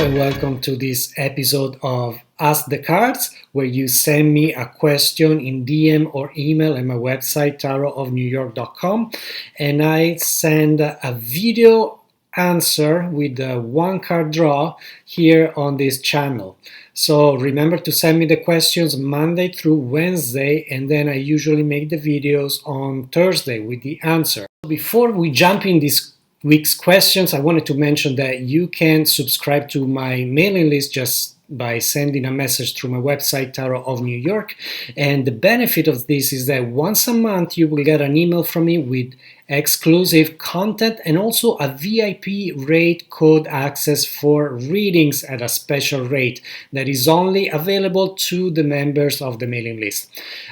and welcome to this episode of Ask the Cards, where you send me a question in DM or email at my website, tarotscopes.com, and I send a video answer with a one card draw here on this channel. So remember to send me the questions Monday through Wednesday, and then I usually make the videos on Thursday with the answer. Before we jump in this week's questions, I wanted to mention that you can subscribe to my mailing list just by sending a message through my website, Tarot of New York. And the benefit of this is that once a month you will get an email from me with exclusive content and also a VIP rate code access for readings at a special rate that is only available to the members of the mailing list.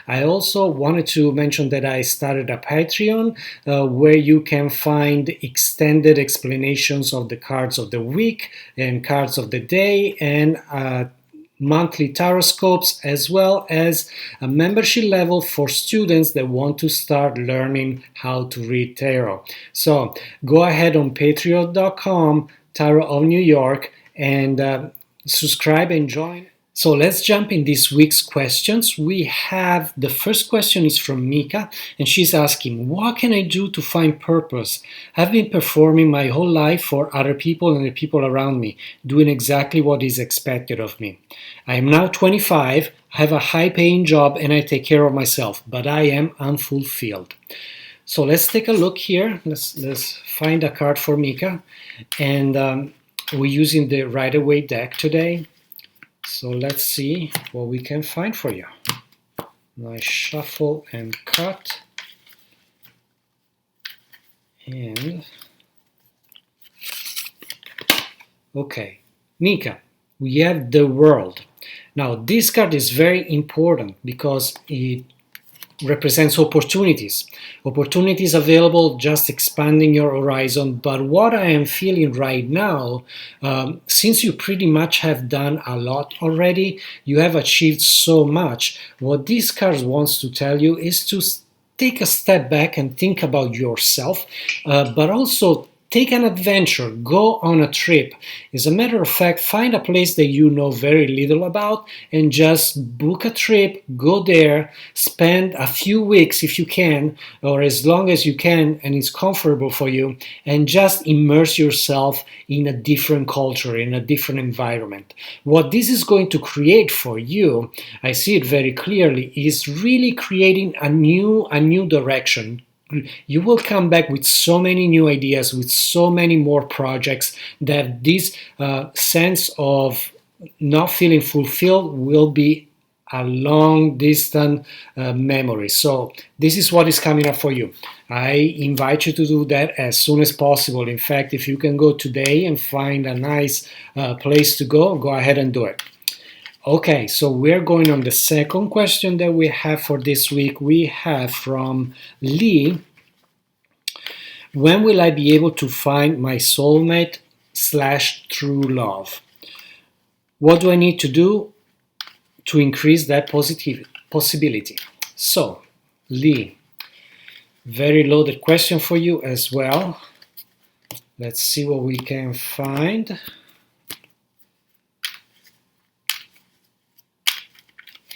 I also wanted to mention that I started a Patreon where you can find extended explanations of the cards of the week and cards of the day, and monthly tarotscopes, as well as a membership level for students that want to start learning how to read tarot. So go ahead on patreon.com, Tarot of New York, and subscribe and join. So let's jump in this week's questions. We have the first question is from Mika, and she's asking, what can I do to find purpose? I've been performing my whole life for other people and the people around me, doing exactly what is expected of me. I am now 25, have a high-paying job, and I take care of myself, but I am unfulfilled. So let's take a look here. Let's find a card for Mika, and we're using the Rider-Waite deck today. So let's see what we can find for you. Nice shuffle and cut. And okay, Mika, we have the World. Now this card is very important because it represents opportunities available, just expanding your horizon. But what I am feeling right now, since you pretty much have done a lot already, you have achieved so much, what this card wants to tell you is to take a step back and think about yourself, but also take an adventure, go on a trip. As a matter of fact, find a place that you know very little about and just book a trip, go there, spend a few weeks if you can, or as long as you can and it's comfortable for you, and just immerse yourself in a different culture, in a different environment. What this is going to create for you, I see it very clearly, is really creating a new direction. You will come back with so many new ideas, with so many more projects, that this sense of not feeling fulfilled will be a long distant memory. So this is what is coming up for you. I invite you to do that as soon as possible. In fact, if you can go today and find a nice place to go ahead and do it. Okay, so we're going on the second question that we have for this week. We have from Lee, when will I be able to find my soulmate / true love? What do I need to do to increase that possibility? So, Lee, very loaded question for you as well. Let's see what we can find.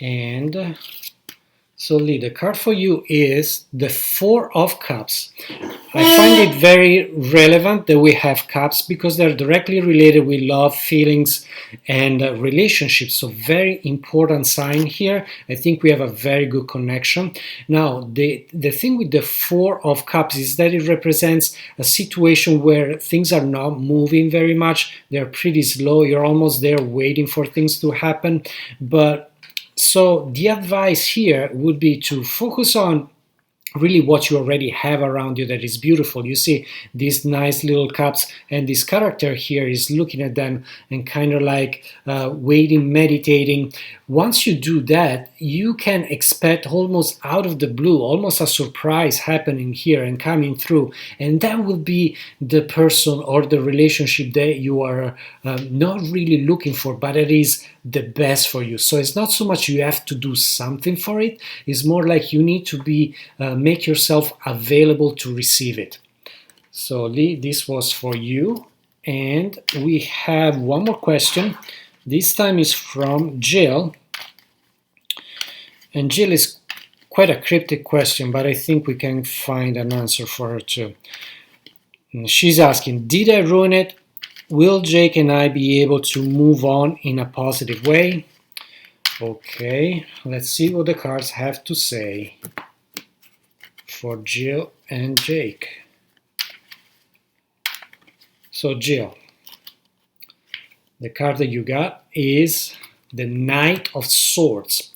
And so Lee, the card for you is the Four of Cups. I find it very relevant that we have cups because they're directly related with love, feelings, and relationships. So very important sign here. I think we have a very good connection. Now, the thing with the Four of Cups is that it represents a situation where things are not moving very much. They're pretty slow. You're almost there waiting for things to happen. So the advice here would be to focus on really what you already have around you that is beautiful. You see these nice little cups, and this character here is looking at them and kind of like waiting, meditating. Once you do that, you can expect almost out of the blue, almost a surprise happening here and coming through, and that will be the person or the relationship that you are not really looking for, but it is the best for you. So it's not so much you have to do something for it, it's more like you need to be make yourself available to receive it. So Lee, this was for you. And we have one more question. This time is from Jill. And Jill is quite a cryptic question, but I think we can find an answer for her too. She's asking, did I ruin it? Will Jake and I be able to move on in a positive way? Okay, let's see what the cards have to say for Jill and Jake. So Jill, the card that you got is the Knight of Swords.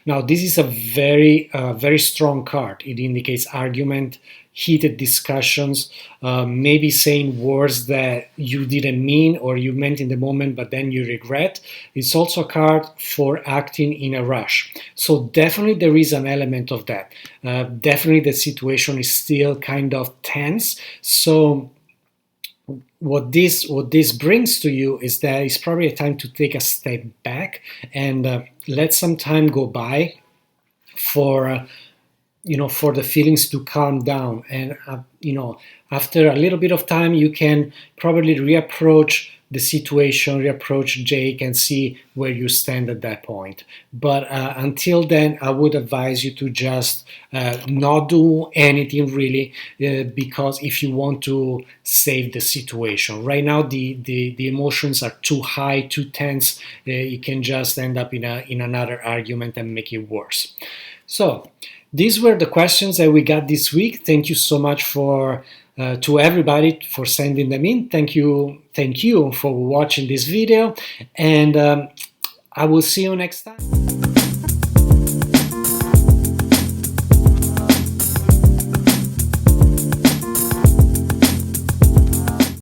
Now this is a very strong card. It indicates argument, heated discussions, maybe saying words that you didn't mean or you meant in the moment but then you regret. It's also a card for acting in a rush. So definitely there is an element of that. Definitely the situation is still kind of tense. So what this brings to you is that it's probably a time to take a step back and let some time go by for for the feelings to calm down. And after a little bit of time, you can probably reapproach the situation, reapproach Jake, and see where you stand at that point. But until then, I would advise you to just not do anything really, because if you want to save the situation. Right now, the emotions are too high, too tense. It can just end up in another argument and make it worse. So these were the questions that we got this week. Thank you so much to everybody for sending them in. Thank you for watching this video, and I will see you next time.